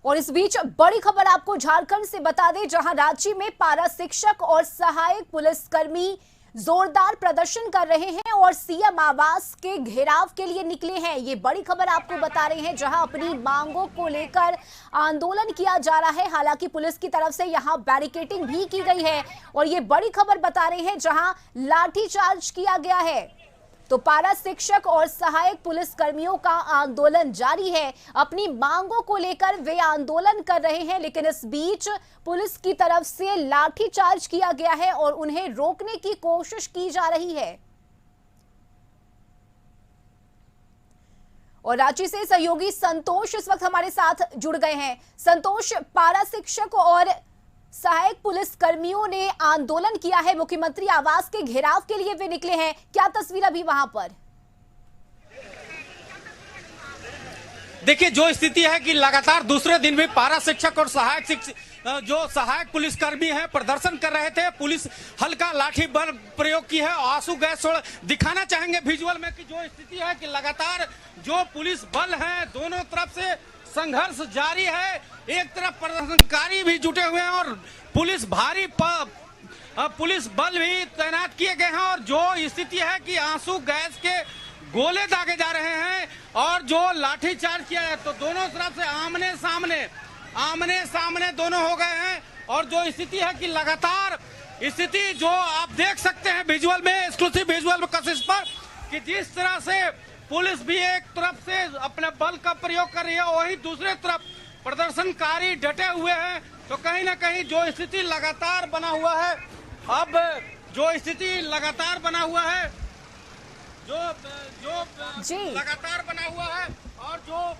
और इस बीच बड़ी खबर आपको झारखंड से बता दें, जहां रांची में पारा शिक्षक और सहायक पुलिसकर्मी जोरदार प्रदर्शन कर रहे हैं और सीएम आवास के घेराव के लिए निकले हैं। ये बड़ी खबर आपको बता रहे हैं, जहां अपनी मांगों को लेकर आंदोलन किया जा रहा है। हालांकि पुलिस की तरफ से यहां बैरिकेडिंग भी की गई है और ये बड़ी खबर बता रहे हैं, जहां लाठीचार्ज किया गया है। तो पारा शिक्षक और सहायक पुलिस कर्मियों का आंदोलन जारी है। अपनी मांगों को लेकर वे आंदोलन कर रहे हैं, लेकिन इस बीच पुलिस की तरफ से लाठीचार्ज किया गया है और उन्हें रोकने की कोशिश की जा रही है। और रांची से सहयोगी संतोष इस वक्त हमारे साथ जुड़ गए हैं। संतोष, पारा शिक्षक और सहायक पुलिस कर्मियों ने आंदोलन किया है, मुख्यमंत्री आवास के घेराव के लिए वे निकले हैं। क्या तस्वीर अभी वहां पर? देखिए, जो स्थिति है कि लगातार दूसरे दिन भी पारा शिक्षक और सहायक पुलिसकर्मी हैं प्रदर्शन कर रहे थे। पुलिस हल्का लाठी बल प्रयोग की है, आंसू गैस छोड़ दिखाना चाहेंगे विजुअल में कि जो स्थिति है कि लगातार जो पुलिस बल है दोनों तरफ से संघर्ष जारी है। एक तरफ प्रदर्शनकारी भी जुटे हुए हैं और पुलिस पुलिस बल भी तैनात किए गए हैं। और जो स्थिति है कि आंसू गैस के गोले दागे जा रहे हैं और जो लाठीचार्ज किया है, तो दोनों तरफ से आमने सामने दोनों हो गए हैं। और जो स्थिति है कि लगातार स्थिति जो आप देख सकते हैं विजुअल में, एक्सक्लूसिव विजुअल में कशिश पर, कि जिस तरह से पुलिस भी एक तरफ से अपने बल का प्रयोग कर रही है, वही दूसरे तरफ प्रदर्शनकारी डटे हुए हैं। तो कहीं ना कहीं जो स्थिति लगातार बना हुआ है, अब जो स्थिति लगातार बना हुआ है, जो लगातार बना हुआ है और जो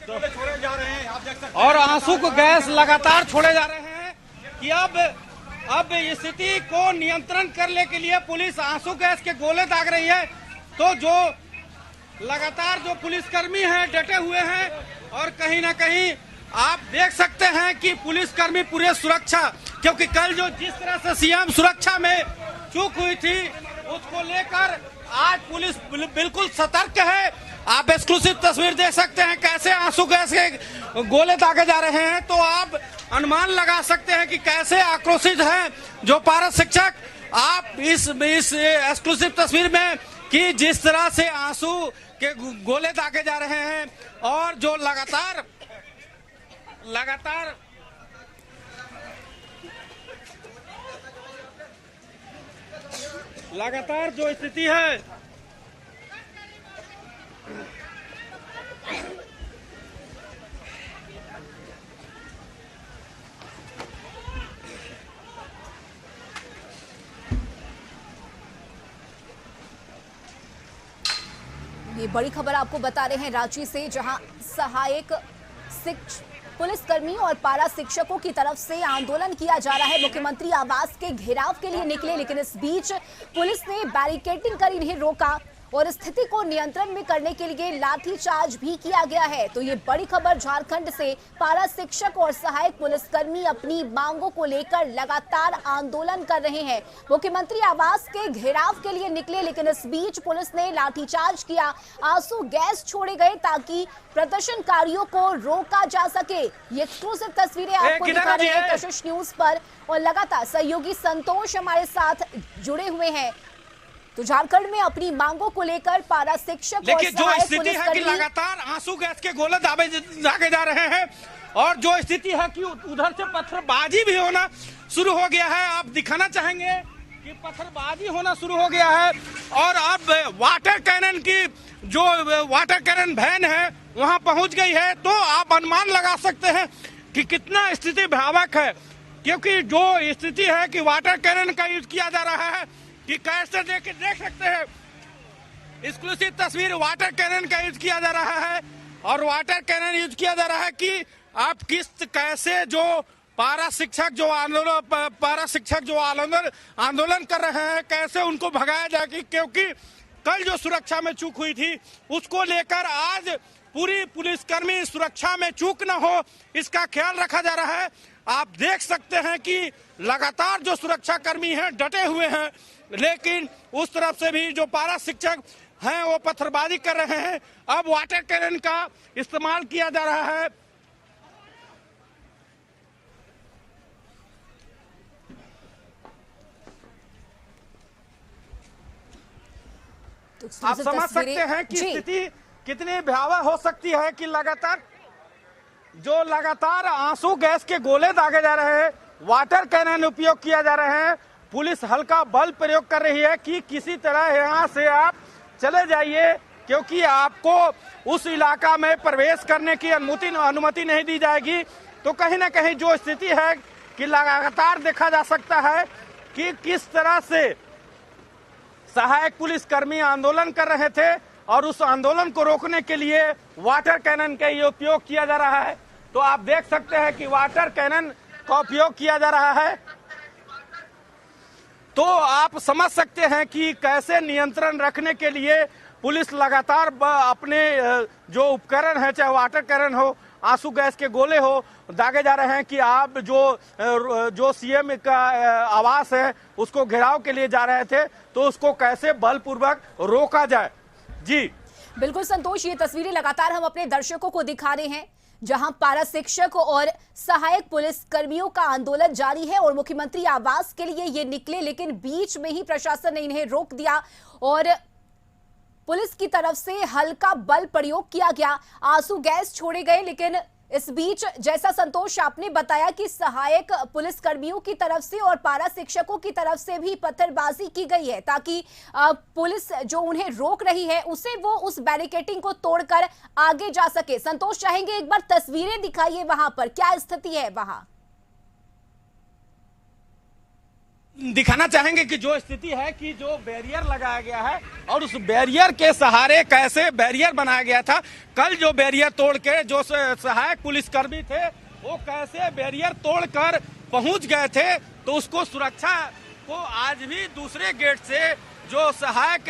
छोड़े जा रहे हैं, आप देख सकते हैं, और आंसू को गैस लगातार छोड़े जा रहे हैं कि अब स्थिति को नियंत्रण करने के लिए पुलिस आंसू गैस के गोले दाग रही है। तो जो लगातार जो पुलिसकर्मी हैं डटे हुए हैं और कहीं ना कहीं आप देख सकते हैं कि पुलिसकर्मी पूरे सुरक्षा, क्योंकि कल जो जिस तरह से सीएम सुरक्षा में चूक हुई थी उसको लेकर आज पुलिस बिल्कुल सतर्क है। आप एक्सक्लूसिव तस्वीर देख सकते हैं कैसे आंसू गैस के गोले दागे जा रहे हैं। तो आप अनुमान लगा सकते हैं कि कैसे आक्रोशित हैं जो पारा शिक्षक। आप इस एक्सक्लूसिव तस्वीर में कि जिस तरह से आंसू के गोले दागे जा रहे हैं और जो लगातार जो स्थिति है, ये बड़ी खबर आपको बता रहे हैं रांची से, जहां सहायक पुलिसकर्मी और पारा शिक्षकों की तरफ से आंदोलन किया जा रहा है। मुख्यमंत्री आवास के घेराव के लिए निकले, लेकिन इस बीच पुलिस ने बैरिकेडिंग कर इन्हें रोका और स्थिति को नियंत्रण में करने के लिए लाठीचार्ज भी किया गया है। तो ये बड़ी खबर झारखंड से, पारा शिक्षक और सहायक पुलिसकर्मी अपनी मांगों को लेकर लगातार आंदोलन कर रहे हैं। मुख्यमंत्री आवास के घेराव के लिए निकले, लेकिन इस बीच पुलिस ने लाठीचार्ज किया, आंसू गैस छोड़े गए ताकि प्रदर्शनकारियों को रोका जा सके। ये एक्सक्लूसिव तस्वीरें आपको दिखा रहे हैं कशिश न्यूज पर और लगातार सहयोगी संतोष हमारे साथ जुड़े हुए हैं। तो झारखंड में अपनी मांगों को लेकर पारा शिक्षक और सहायक पुलिसकर्मी लगातार आंसू गैस के गोले दागे जा रहे हैं और जो स्थिति है कि उधर से पत्थरबाजी भी होना शुरू हो गया है। आप दिखाना चाहेंगे कि पत्थरबाजी होना शुरू हो गया है और अब वाटर कैनन वैन है वहां पहुंच गई है। तो आप अनुमान लगा सकते हैं कि कितना स्थिति भयावह है, क्योंकि जो स्थिति है कि वाटर कैनन का यूज किया जा रहा है कि कैसे देख सकते हैं एक्सक्लूसिव तस्वीर, वाटर कैनन का यूज किया जा रहा है और वाटर कैनन यूज किया जा रहा है कि आप कैसे जो पारा शिक्षक जो आंदोलन कर रहे हैं कैसे उनको भगाया जाए, क्योंकि कल जो सुरक्षा में चूक हुई थी उसको लेकर आज पूरी पुलिसकर्मी सुरक्षा में चूक न हो इसका ख्याल रखा जा रहा है। आप देख सकते हैं कि लगातार जो सुरक्षा कर्मी हैं डटे हुए हैं, लेकिन उस तरफ से भी जो पारा शिक्षक हैं वो पत्थरबाजी कर रहे हैं। अब वाटर कैनन का इस्तेमाल किया जा रहा है तो आप समझ सकते हैं कि स्थिति कितनी भयावह हो सकती है कि लगातार आंसू गैस के गोले दागे जा रहे हैं, वाटर कैनन उपयोग किया जा रहे हैं, पुलिस हल्का बल प्रयोग कर रही है कि किसी तरह यहाँ से आप चले जाइए, क्योंकि आपको उस इलाका में प्रवेश करने की अनुमति नहीं दी जाएगी। तो कहीं ना कहीं जो स्थिति है कि लगातार देखा जा सकता है कि किस तरह से सहायक पुलिसकर्मी आंदोलन कर रहे थे और उस आंदोलन को रोकने के लिए वाटर कैनन का ये उपयोग किया जा रहा है। तो आप देख सकते हैं कि वाटर कैनन का उपयोग किया जा रहा है। तो आप समझ सकते हैं कि कैसे नियंत्रण रखने के लिए पुलिस लगातार अपने जो उपकरण है, चाहे वाटर कैनन हो, आंसू गैस के गोले हो, दागे जा रहे हैं कि आप जो सीएम का आवास है उसको घेराव के लिए जा रहे थे, तो उसको कैसे बलपूर्वक रोका जाए। जी बिल्कुल संतोष, ये तस्वीरें लगातार हम अपने दर्शकों को दिखा रहे हैं जहां पारा शिक्षक और सहायक पुलिस कर्मियों का आंदोलन जारी है और मुख्यमंत्री आवास के लिए ये निकले, लेकिन बीच में ही प्रशासन ने इन्हें रोक दिया और पुलिस की तरफ से हल्का बल प्रयोग किया गया, आंसू गैस छोड़े गए। लेकिन इस बीच जैसा संतोष आपने बताया कि सहायक पुलिस कर्मियों की तरफ से और पारा शिक्षकों की तरफ से भी पत्थरबाजी की गई है ताकि पुलिस जो उन्हें रोक रही है उसे वो उस बैरिकेडिंग को तोड़कर आगे जा सके। संतोष, चाहेंगे एक बार तस्वीरें दिखाइए, वहां पर क्या स्थिति है वहां? दिखाना चाहेंगे कि जो स्थिति है कि जो बैरियर लगाया गया है और उस बैरियर के सहारे कैसे बैरियर बनाया गया था। कल जो बैरियर तोड़ के जो सहायक पुलिसकर्मी थे वो कैसे बैरियर तोड़कर पहुंच गए थे, तो उसको सुरक्षा को आज भी दूसरे गेट से जो सहायक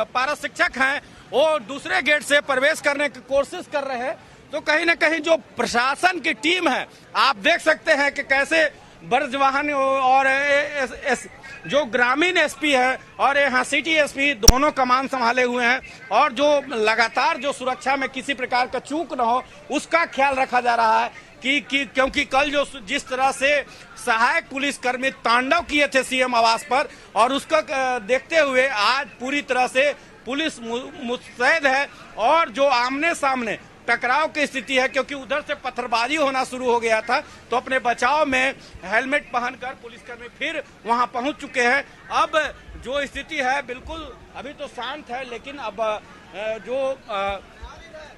पारा शिक्षक हैं वो दूसरे गेट से प्रवेश करने की कोशिश कर रहे हैं। तो कहीं ना कहीं जो प्रशासन की टीम है, आप देख सकते हैं कि कैसे ब्रजवाहन और जो ग्रामीण एसपी है और यहाँ सिटी एसपी दोनों कमान संभाले हुए हैं और जो लगातार जो सुरक्षा में किसी प्रकार का चूक न हो उसका ख्याल रखा जा रहा है कि क्योंकि कल जो जिस तरह से सहायक पुलिसकर्मी तांडव किए थे सीएम आवास पर और उसका देखते हुए आज पूरी तरह से पुलिस मुस्तैद है और जो आमने सामने टकराव की स्थिति है, क्योंकि उधर से पत्थरबाजी होना शुरू हो गया था। तो अपने बचाव में हेलमेट पहनकर पुलिसकर्मी फिर वहां पहुंच चुके हैं। अब जो स्थिति है बिल्कुल अभी तो शांत है, लेकिन अब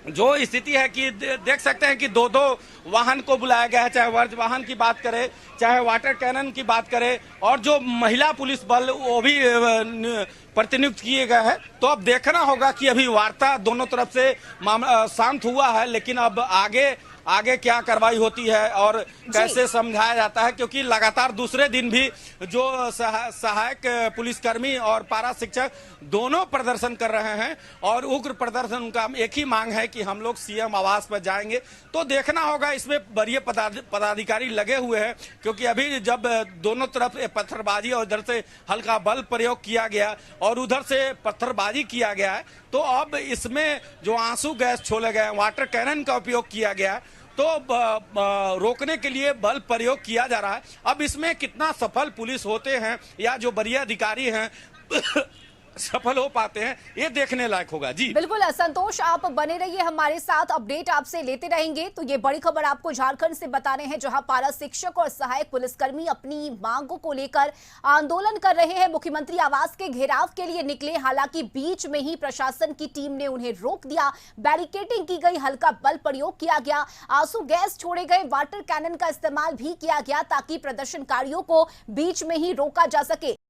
जो स्थिति है कि देख सकते हैं कि दो वाहन को बुलाया गया है, चाहे वर्ज वाहन की बात करें चाहे वाटर कैनन की बात करें और जो महिला पुलिस बल वो भी प्रतिनियुक्त किए गए हैं। तो अब देखना होगा कि अभी वार्ता दोनों तरफ से मामला शांत हुआ है, लेकिन अब आगे क्या कार्रवाई होती है और कैसे समझाया जाता है, क्योंकि लगातार दूसरे दिन भी जो सहायक पुलिसकर्मी और पारा शिक्षक दोनों प्रदर्शन कर रहे हैं और उग्र प्रदर्शन का एक ही मांग है कि हम लोग सीएम आवास पर जाएंगे। तो देखना होगा, इसमें वरीय पदाधिकारी लगे हुए हैं, क्योंकि अभी जब दोनों तरफ पत्थरबाजी और इधर से हल्का बल प्रयोग किया गया और उधर से पत्थरबाजी किया गया है, तो अब इसमें जो आंसू गैस छोड़े गए, वाटर कैनन का उपयोग किया गया, तो रोकने के लिए बल प्रयोग किया जा रहा है। अब इसमें कितना सफल पुलिस होते हैं या जो वरीय अधिकारी हैं सफल हो पाते हैं, ये देखने लायक होगा। जी बिल्कुल संतोष, आप बने रहिए हमारे साथ, अपडेट आपसे लेते रहेंगे। तो ये बड़ी खबर आपको झारखंड से बता रहे हैं, जहां पारा शिक्षक और सहायक पुलिसकर्मी अपनी मांगों को लेकर आंदोलन कर रहे हैं, मुख्यमंत्री आवास के घेराव के लिए निकले। हालांकि बीच में ही प्रशासन की टीम ने उन्हें रोक दिया, बैरिकेडिंग की गई, हल्का बल प्रयोग किया गया, आंसू गैस छोड़े गए, वाटर कैनन का इस्तेमाल भी किया गया ताकि प्रदर्शनकारियों को बीच में ही रोका जा सके।